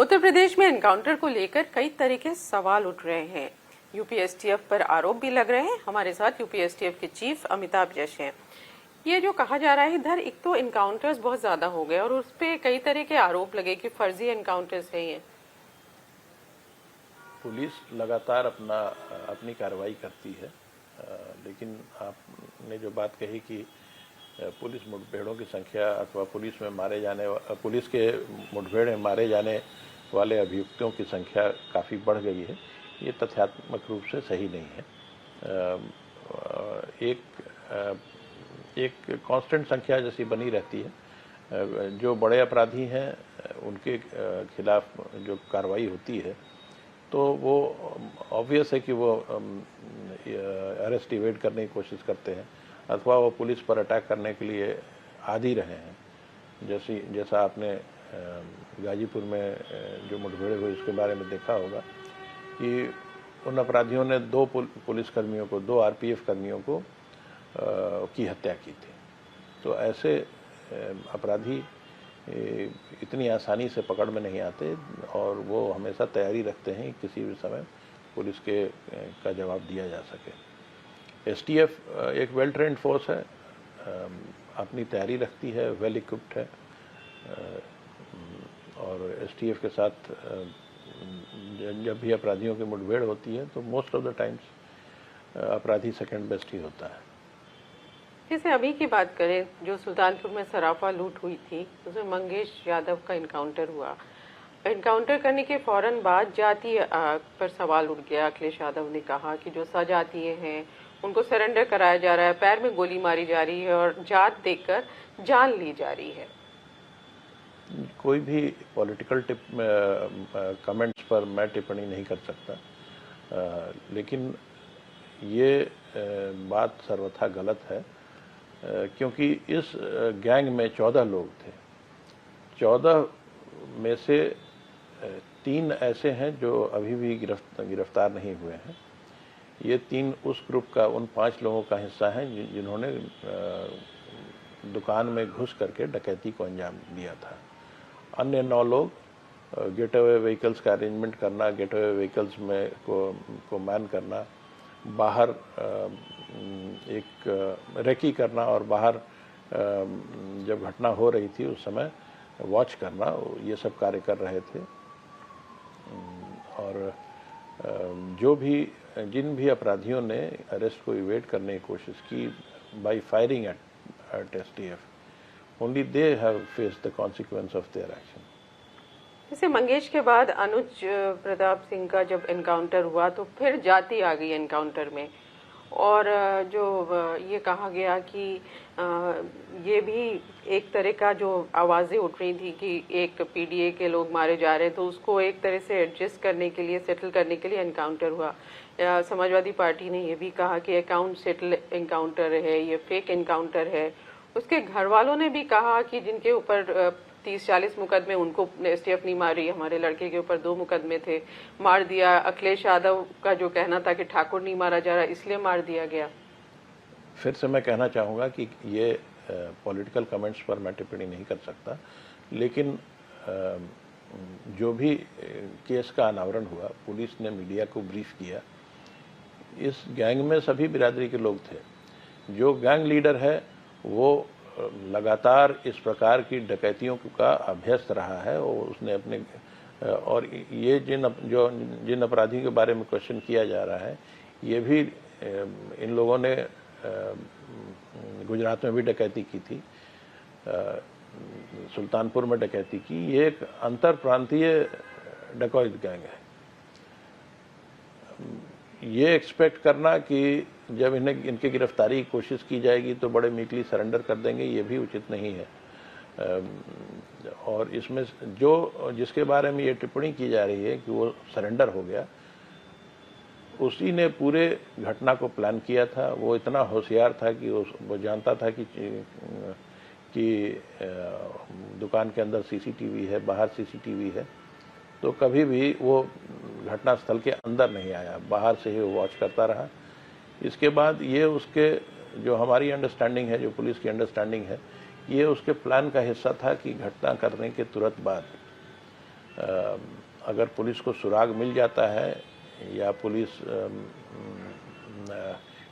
उत्तर प्रदेश में एनकाउंटर को लेकर कई तरह के सवाल उठ रहे हैं। यूपी एसटीएफ पर आरोप भी लग रहे हैं। हमारे साथ यूपी एसटीएफ के चीफ अमिताभ यश हैं। ये जो कहा जा रहा है इधर, एक तो एनकाउंटर्स बहुत ज्यादा हो गए और उस पे कई तरह के आरोप लगे कि फर्जी एनकाउंटर्स है। ये पुलिस लगातार अपनी कार्रवाई करती है, लेकिन आपने जो बात कही कि पुलिस मुठभेड़ों की संख्या अथवा पुलिस के मुठभेड़ में मारे जाने वाले अभियुक्तों की संख्या काफ़ी बढ़ गई है, ये तथ्यात्मक रूप से सही नहीं है। एक कांस्टेंट संख्या जैसी बनी रहती है। जो बड़े अपराधी हैं उनके खिलाफ जो कार्रवाई होती है तो वो ऑब्वियस है कि वो अरेस्ट इवेड करने की कोशिश करते हैं अथवा वो पुलिस पर अटैक करने के लिए आदी रहे हैं। जैसा आपने गाजीपुर में जो मुठभेड़ हुई उसके बारे में देखा होगा कि उन अपराधियों ने दो आरपीएफ कर्मियों को की हत्या की थी। तो ऐसे अपराधी इतनी आसानी से पकड़ में नहीं आते और वो हमेशा तैयारी रखते हैं किसी भी समय पुलिस का जवाब दिया जा सके। एसटीएफ एक वेल ट्रेंड फोर्स है, अपनी तैयारी रखती है, वेल इक्विप्ड है और एसटीएफ के साथ जब भी अपराधियों की मुठभेड़ होती है तो मोस्ट ऑफ द टाइम्स अपराधी सेकंड बेस्ट ही होता है। जैसे अभी की बात करें, जो सुल्तानपुर में सराफा लूट हुई थी, उसमें मंगेश यादव का इनकाउंटर हुआ। इनकाउंटर करने के फौरन बाद जाति पर सवाल उठ गया। अखिलेश यादव ने कहा कि जो सजातीय हैं उनको सरेंडर कराया जा रहा है, पैर में गोली मारी जा रही है और जात देखकर जान ली जा रही है। कोई भी पॉलिटिकल कमेंट्स पर मैं टिप्पणी नहीं कर सकता, लेकिन ये बात सर्वथा गलत है, क्योंकि इस गैंग में 14 लोग थे। 14 में से 3 ऐसे हैं जो अभी भी गिरफ्तार नहीं हुए हैं। ये 3 उस ग्रुप का उन 5 लोगों का हिस्सा हैं जिन्होंने दुकान में घुस करके डकैती को अंजाम दिया था। अन्य 9 लोग गेट अवे व्हीकल्स का अरेंजमेंट करना, गेट अवे व्हीकल्स में को मैन करना, बाहर एक रेकी करना और बाहर जब घटना हो रही थी उस समय वॉच करना, ये सब कार्य कर रहे थे। और जिन भी अपराधियों ने अरेस्ट को इवेड करने की कोशिश की by firing at STF, only they have faced the consequence of their action. जैसे मंगेश के बाद अनुज प्रताप सिंह का जब एनकाउंटर हुआ तो फिर जाति आ गई एनकाउंटर में, और जो ये कहा गया कि ये भी एक तरह का जो आवाज़ें उठ रही थी कि एक पीडीए के लोग मारे जा रहे हैं, तो उसको एक तरह से एडजस्ट करने के लिए, सेटल करने के लिए एनकाउंटर हुआ। समाजवादी पार्टी ने ये भी कहा कि अकाउंट सेटल एनकाउंटर है, ये फेक एनकाउंटर है। उसके घर वालों ने भी कहा कि जिनके ऊपर 30-40 मुकदमे, उनको एसटीएफ नहीं मारी, हमारे लड़के के ऊपर 2 मुकदमे थे, मार दिया। अखिलेश यादव का जो कहना था कि ठाकुर नहीं मारा जा रहा इसलिए मार दिया गया। फिर से मैं कहना चाहूँगा कि ये पॉलिटिकल कमेंट्स पर मैं टिप्पणी नहीं कर सकता, लेकिन जो भी केस का अनावरण हुआ, पुलिस ने मीडिया को ब्रीफ किया। इस गैंग में सभी बिरादरी के लोग थे। जो गैंग लीडर है वो लगातार इस प्रकार की डकैतियों का अभ्यस्त रहा है और उसने और ये जिन अपराधियों के बारे में क्वेश्चन किया जा रहा है, ये भी इन लोगों ने गुजरात में भी डकैती की थी, सुल्तानपुर में डकैती की। ये एक अंतर प्रांतीय डकैत गैंग है। ये एक्सपेक्ट करना कि जब इनकी गिरफ्तारी की कोशिश की जाएगी तो बड़े मीकली सरेंडर कर देंगे, ये भी उचित नहीं है। और इसमें जिसके बारे में ये टिप्पणी की जा रही है कि वो सरेंडर हो गया, उसी ने पूरे घटना को प्लान किया था। वो इतना होशियार था कि वो जानता था कि दुकान के अंदर सीसीटीवी है, बाहर सीसीटीवी है, तो कभी भी वो घटना स्थल के अंदर नहीं आया, बाहर से ही वो वॉच करता रहा। इसके बाद ये उसके जो हमारी अंडरस्टैंडिंग है, जो पुलिस की अंडरस्टैंडिंग है, ये उसके प्लान का हिस्सा था कि घटना करने के तुरंत बाद अगर पुलिस को सुराग मिल जाता है या पुलिस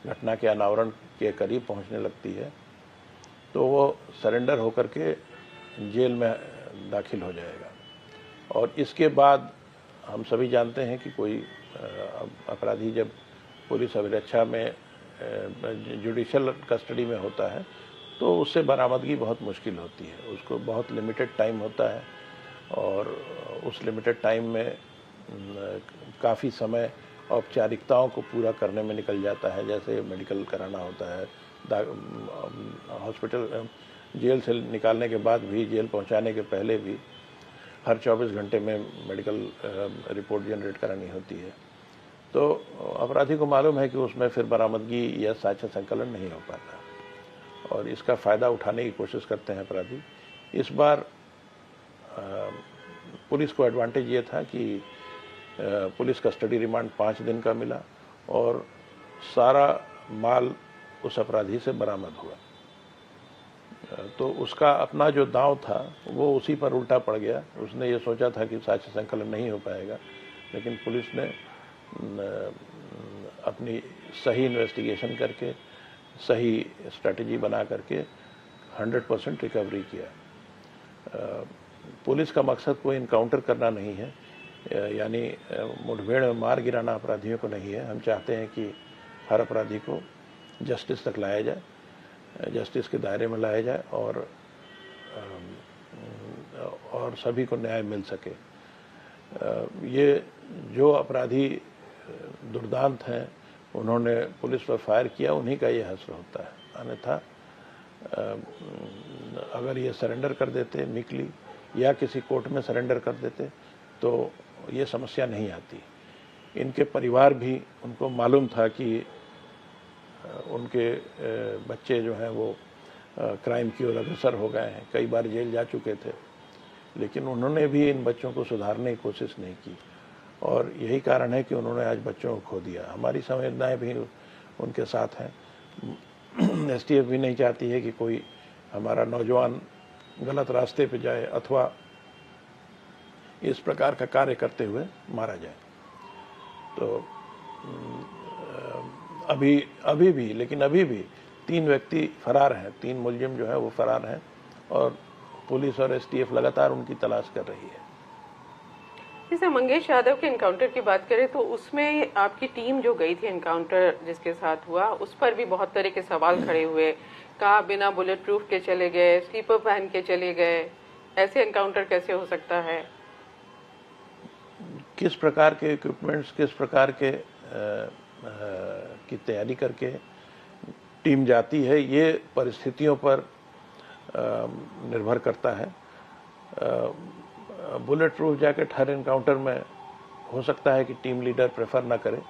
घटना के अनावरण के करीब पहुंचने लगती है तो वो सरेंडर होकर के जेल में दाखिल हो जाएगा। और इसके बाद हम सभी जानते हैं कि कोई अपराधी जब पुलिस अभिरक्षा में जुडिशल कस्टडी में होता है तो उससे बरामदगी बहुत मुश्किल होती है। उसको बहुत लिमिटेड टाइम होता है और उस लिमिटेड टाइम में काफ़ी समय औपचारिकताओं को पूरा करने में निकल जाता है, जैसे मेडिकल कराना होता है, हॉस्पिटल जेल से निकालने के बाद भी, जेल पहुंचाने के पहले भी हर 24 घंटे में मेडिकल रिपोर्ट जनरेट करानी होती है। तो अपराधी को मालूम है कि उसमें फिर बरामदगी या साक्ष्य संकलन नहीं हो पाता और इसका फ़ायदा उठाने की कोशिश करते हैं अपराधी। इस बार पुलिस को एडवांटेज ये था कि पुलिस कस्टडी रिमांड 5 दिन का मिला और सारा माल उस अपराधी से बरामद हुआ। तो उसका अपना जो दांव था वो उसी पर उल्टा पड़ गया। उसने ये सोचा था कि साक्ष्य संकलन नहीं हो पाएगा, लेकिन पुलिस ने अपनी सही इन्वेस्टिगेशन करके, सही स्ट्रैटेजी बना करके 100% रिकवरी किया। पुलिस का मकसद कोई इनकाउंटर करना नहीं है, यानी मुठभेड़ में मार गिराना अपराधियों को नहीं है। हम चाहते हैं कि हर अपराधी को जस्टिस तक लाया जाए, जस्टिस के दायरे में लाया जाए और सभी को न्याय मिल सके। ये जो अपराधी दुर्दांत हैं, उन्होंने पुलिस पर फायर किया, उन्हीं का ये हश्र होता है। अन्यथा अगर ये सरेंडर कर देते मीकली या किसी कोर्ट में सरेंडर कर देते तो ये समस्या नहीं आती। इनके परिवार भी, उनको मालूम था कि उनके बच्चे जो हैं वो क्राइम की ओर अग्रसर हो गए हैं, कई बार जेल जा चुके थे, लेकिन उन्होंने भी इन बच्चों को सुधारने की कोशिश नहीं की और यही कारण है कि उन्होंने आज बच्चों को खो दिया। हमारी संवेदनाएं भी उनके साथ हैं। एसटीएफ भी नहीं चाहती है कि कोई हमारा नौजवान गलत रास्ते पे जाए अथवा इस प्रकार का कार्य करते हुए मारा जाए। तो अभी भी 3 व्यक्ति फरार हैं, 3 मुलजिम जो है वो फरार हैं और पुलिस और एसटीएफ लगातार उनकी तलाश कर रही है। जैसे मंगेश यादव के एनकाउंटर की बात करें तो उसमें आपकी टीम जो गई थी, एनकाउंटर जिसके साथ हुआ, उस पर भी बहुत तरह के सवाल खड़े हुए। कहा बिना बुलेट प्रूफ के चले गए, स्लीपर पहन के चले गए, ऐसे एनकाउंटर कैसे हो सकता है? किस प्रकार के इक्विपमेंट्स, किस प्रकार के की तैयारी करके टीम जाती है, ये परिस्थितियों पर निर्भर करता है। बुलेट प्रूफ जैकेट हर एनकाउंटर में हो सकता है कि टीम लीडर प्रेफर ना करे।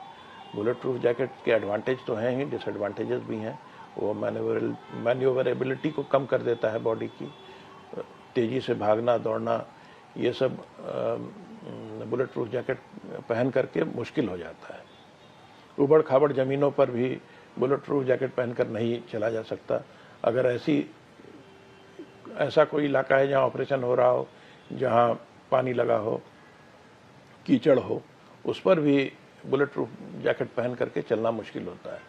बुलेट प्रूफ जैकेट के एडवांटेज तो हैं ही, डिसएडवांटेजेस भी हैं। वो मैन्यूवरेबिलिटी को कम कर देता है बॉडी की, तेज़ी से भागना दौड़ना, ये सब बुलेट प्रूफ जैकेट पहन करके मुश्किल हो जाता है। उबड़ खाबड़ ज़मीनों पर भी बुलेट प्रूफ जैकेट पहनकर नहीं चला जा सकता। अगर ऐसा कोई इलाका है जहाँ ऑपरेशन हो रहा हो, जहाँ पानी लगा हो, कीचड़ हो, उस पर भी बुलेट प्रूफ जैकेट पहन करके चलना मुश्किल होता है।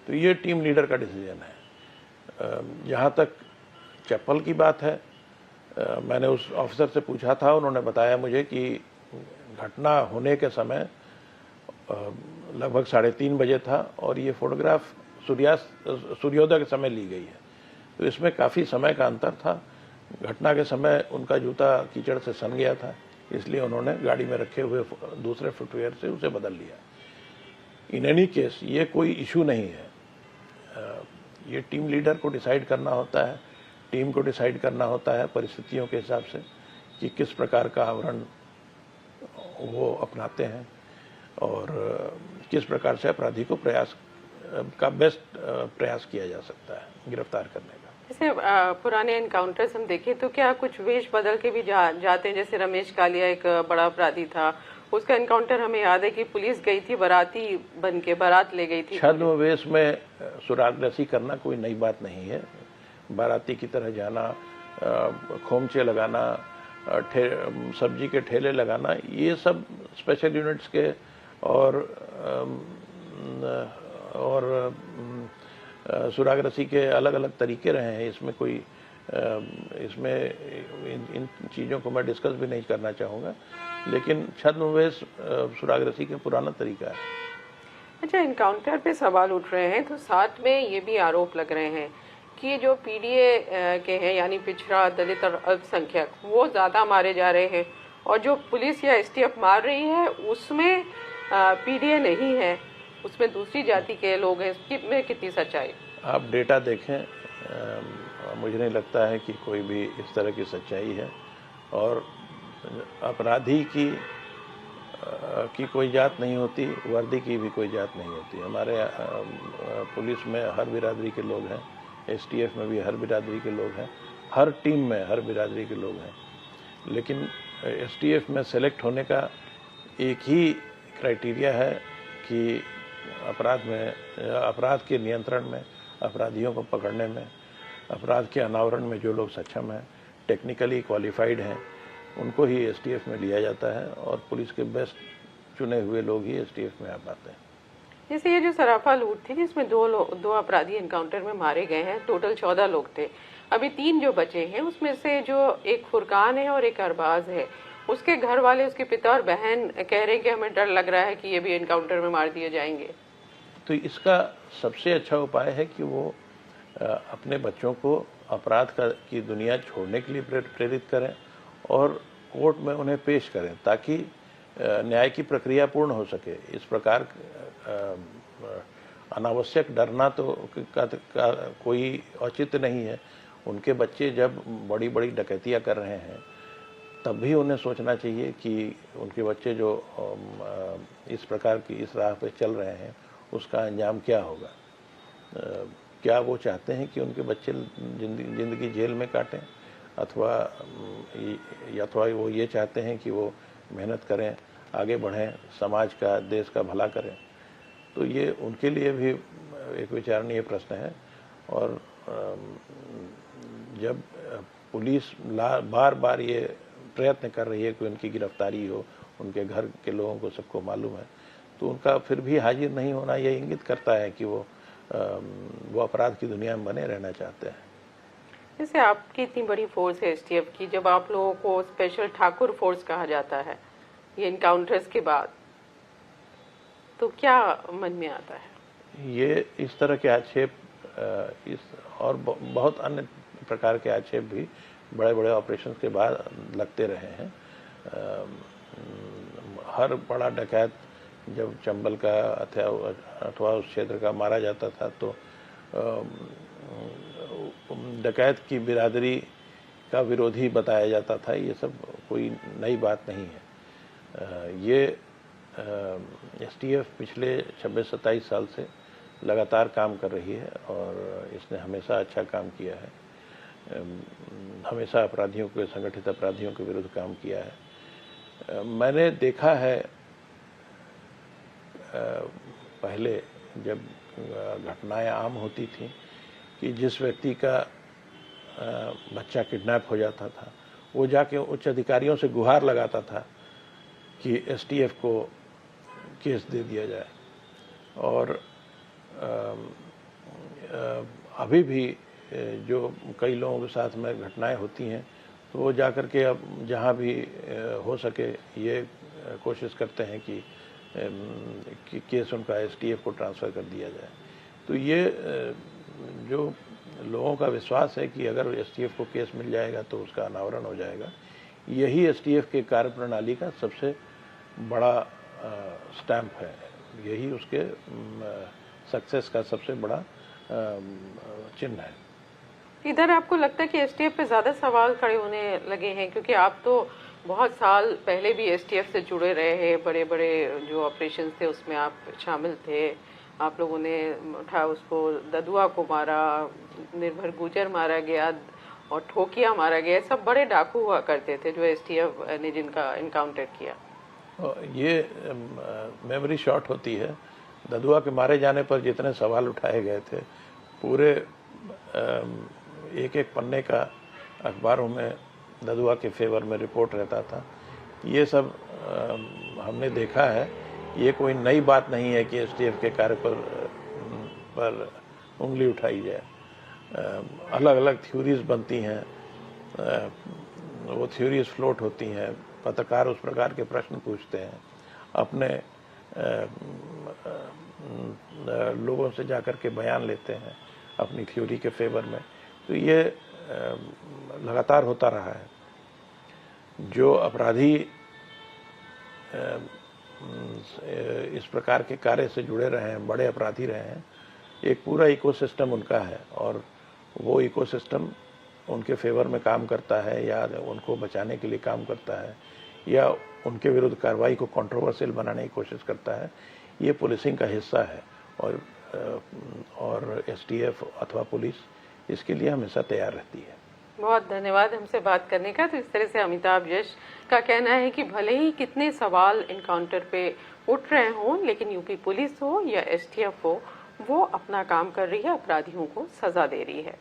तो ये टीम लीडर का डिसीजन है। जहाँ तक चप्पल की बात है, मैंने उस ऑफिसर से पूछा था, उन्होंने बताया मुझे कि घटना होने के समय लगभग 3:30 बजे था और ये फोटोग्राफ सूर्योदय के समय ली गई है। तो इसमें काफ़ी समय का अंतर था। घटना के समय उनका जूता कीचड़ से सन गया था, इसलिए उन्होंने गाड़ी में रखे हुए दूसरे फुटवेयर से उसे बदल लिया। इन एनी केस ये कोई इशू नहीं है। ये टीम लीडर को डिसाइड करना होता है, टीम को डिसाइड करना होता है परिस्थितियों के हिसाब से कि किस प्रकार का आवरण वो अपनाते हैं और किस प्रकार से अपराधी को बेस्ट प्रयास किया जा सकता है गिरफ्तार करने का। जैसे पुराने एनकाउंटर्स हम देखें तो क्या कुछ वेश बदल के भी जाते हैं? जैसे रमेश कालिया एक बड़ा अपराधी था, उसका एनकाउंटर हमें याद है कि पुलिस गई थी, बाराती बन के बारात ले गई थी। छद्म वेश में सुरागरसी करना कोई नई बात नहीं है। बाराती की तरह जाना, खोमचे लगाना, सब्जी के ठेले लगाना, ये सब स्पेशल यूनिट्स के और सुरागरसी के अलग अलग तरीके रहे हैं। इसमें कोई इसमें इन चीज़ों को मैं डिस्कस भी नहीं करना चाहूँगा, लेकिन छद्मवेश सुरागरसी का पुराना तरीका है। अच्छा, इनकाउंटर पे सवाल उठ रहे हैं तो साथ में ये भी आरोप लग रहे हैं कि ये जो पीडीए के हैं यानी पिछड़ा, दलित और अल्पसंख्यक, वो ज़्यादा मारे जा रहे हैं, और जो पुलिस या एसटीएफ मार रही है उसमें पीडीए नहीं है, उसमें दूसरी जाति के लोग हैं। इसमें कितनी सच्चाई? आप डेटा देखें, मुझे नहीं लगता है कि कोई भी इस तरह की सच्चाई है। और अपराधी की कोई जात नहीं होती, वर्दी की भी कोई जात नहीं होती। हमारे पुलिस में हर बिरादरी के लोग हैं, एसटीएफ में भी हर बिरादरी के लोग हैं, हर टीम में हर बिरादरी के लोग हैं। लेकिन एसटीएफ में सेलेक्ट होने का एक ही क्राइटेरिया है कि अपराध के नियंत्रण में, अपराधियों को पकड़ने में, अपराध के अनावरण में जो लोग सक्षम हैं, टेक्निकली क्वालिफाइड हैं, उनको ही एसटीएफ में लिया जाता है, और पुलिस के बेस्ट चुने हुए लोग ही एसटीएफ में आ पाते हैं। जैसे ये जो सराफा लूट थी जिसमें दो अपराधी एनकाउंटर में मारे गए हैं, टोटल 14 लोग थे। अभी 3 जो बचे हैं उसमें से जो एक फुरकान है और एक अरबाज है, उसके घर वाले, उसके पिता और बहन कह रहे हैं कि हमें डर लग रहा है कि ये भी एनकाउंटर में मार दिए जाएंगे। तो इसका सबसे अच्छा उपाय है कि वो अपने बच्चों को अपराध की दुनिया छोड़ने के लिए प्रेरित करें और कोर्ट में उन्हें पेश करें, ताकि न्याय की प्रक्रिया पूर्ण हो सके। इस प्रकार अनावश्यक डरना तो का कोई औचित्य नहीं है। उनके बच्चे जब बड़ी बड़ी डकैतियाँ कर रहे हैं तब भी उन्हें सोचना चाहिए कि उनके बच्चे जो इस प्रकार की इस राह पे चल रहे हैं उसका अंजाम क्या होगा। क्या वो चाहते हैं कि उनके बच्चे जिंदगी जेल में काटें, अथवा वो ये चाहते हैं कि वो मेहनत करें, आगे बढ़ें, समाज का, देश का भला करें। तो ये उनके लिए भी एक विचारणीय प्रश्न है। और जब पुलिस बार बार ये प्रयत्न कर रही है कि उनकी गिरफ्तारी हो, उनके घर के लोगों को सबको मालूम है, तो उनका फिर भी हाजिर नहीं होना ये इंगित करता है कि वो अपराध की दुनिया में बने रहना चाहते हैं। जैसे आपकी इतनी बड़ी फोर्स है एसटीएफ की, जब आप लोगों को स्पेशल ठाकुर फोर्स कहा जाता है ये इनकाउंटर्स के बाद, तो क्या मन में आता है? ये इस तरह के आक्षेप और बहुत अन्य प्रकार के आक्षेप भी बड़े बड़े ऑपरेशंस के बाद लगते रहे हैं। हर बड़ा डकैत जब चंबल का अथवा उस क्षेत्र का मारा जाता था तो डकैत की बिरादरी का विरोधी बताया जाता था। ये सब कोई नई बात नहीं है। ये एसटीएफ पिछले 26-27 साल से लगातार काम कर रही है और इसने हमेशा अच्छा काम किया है, हमेशा अपराधियों के, संगठित अपराधियों के विरुद्ध काम किया है। मैंने देखा है पहले जब घटनाएं आम होती थी कि जिस व्यक्ति का बच्चा किडनैप हो जाता था वो जाके उच्च अधिकारियों से गुहार लगाता था कि एसटीएफ को केस दे दिया जाए। और अभी भी जो कई लोगों के साथ में घटनाएं होती हैं तो वो जाकर के अब जहाँ भी हो सके ये कोशिश करते हैं कि केस उनका एसटीएफ को ट्रांसफ़र कर दिया जाए। तो ये जो लोगों का विश्वास है कि अगर एसटीएफ को केस मिल जाएगा तो उसका अनावरण हो जाएगा, यही एसटीएफ के कार्यप्रणाली का सबसे बड़ा स्टैम्प है, यही उसके सक्सेस का सबसे बड़ा चिन्ह है। इधर आपको लगता है कि एसटीएफ पे ज़्यादा सवाल खड़े होने लगे हैं, क्योंकि आप तो बहुत साल पहले भी एसटीएफ से जुड़े रहे हैं, बड़े बड़े जो ऑपरेशन थे उसमें आप शामिल थे। आप लोगों ने उसको ददुआ को मारा, निर्भर गुजर मारा गया और ठोकिया मारा गया, सब बड़े डाकू हुआ करते थे जो एसटीएफ ने जिनका इनकाउंटर किया। ये मेमोरी शॉर्ट होती है। ददुआ के मारे जाने पर जितने सवाल उठाए गए थे पूरे एक एक पन्ने का अखबारों में ददुआ के फेवर में रिपोर्ट रहता था। ये सब हमने देखा है। ये कोई नई बात नहीं है कि एसटीएफ के कार्य पर उंगली उठाई जाए। अलग अलग थ्योरीज बनती हैं, वो थ्योरीज फ्लोट होती हैं, पत्रकार उस प्रकार के प्रश्न पूछते हैं, अपने लोगों से जाकर के बयान लेते हैं अपनी थ्योरी के फेवर में। तो ये लगातार होता रहा है। जो अपराधी इस प्रकार के कार्य से जुड़े रहे हैं, बड़े अपराधी रहे हैं, एक पूरा इकोसिस्टम उनका है और वो इकोसिस्टम उनके फेवर में काम करता है या उनको बचाने के लिए काम करता है या उनके विरुद्ध कार्रवाई को कंट्रोवर्शियल बनाने की कोशिश करता है। ये पुलिसिंग का हिस्सा है और एसटीएफ अथवा पुलिस इसके लिए हमेशा तैयार रहती है। बहुत धन्यवाद हमसे बात करने का। तो इस तरह से अमिताभ यश का कहना है कि भले ही कितने सवाल एनकाउंटर पे उठ रहे हों, लेकिन यूपी पुलिस हो या एसटीएफ हो, वो अपना काम कर रही है, अपराधियों को सजा दे रही है।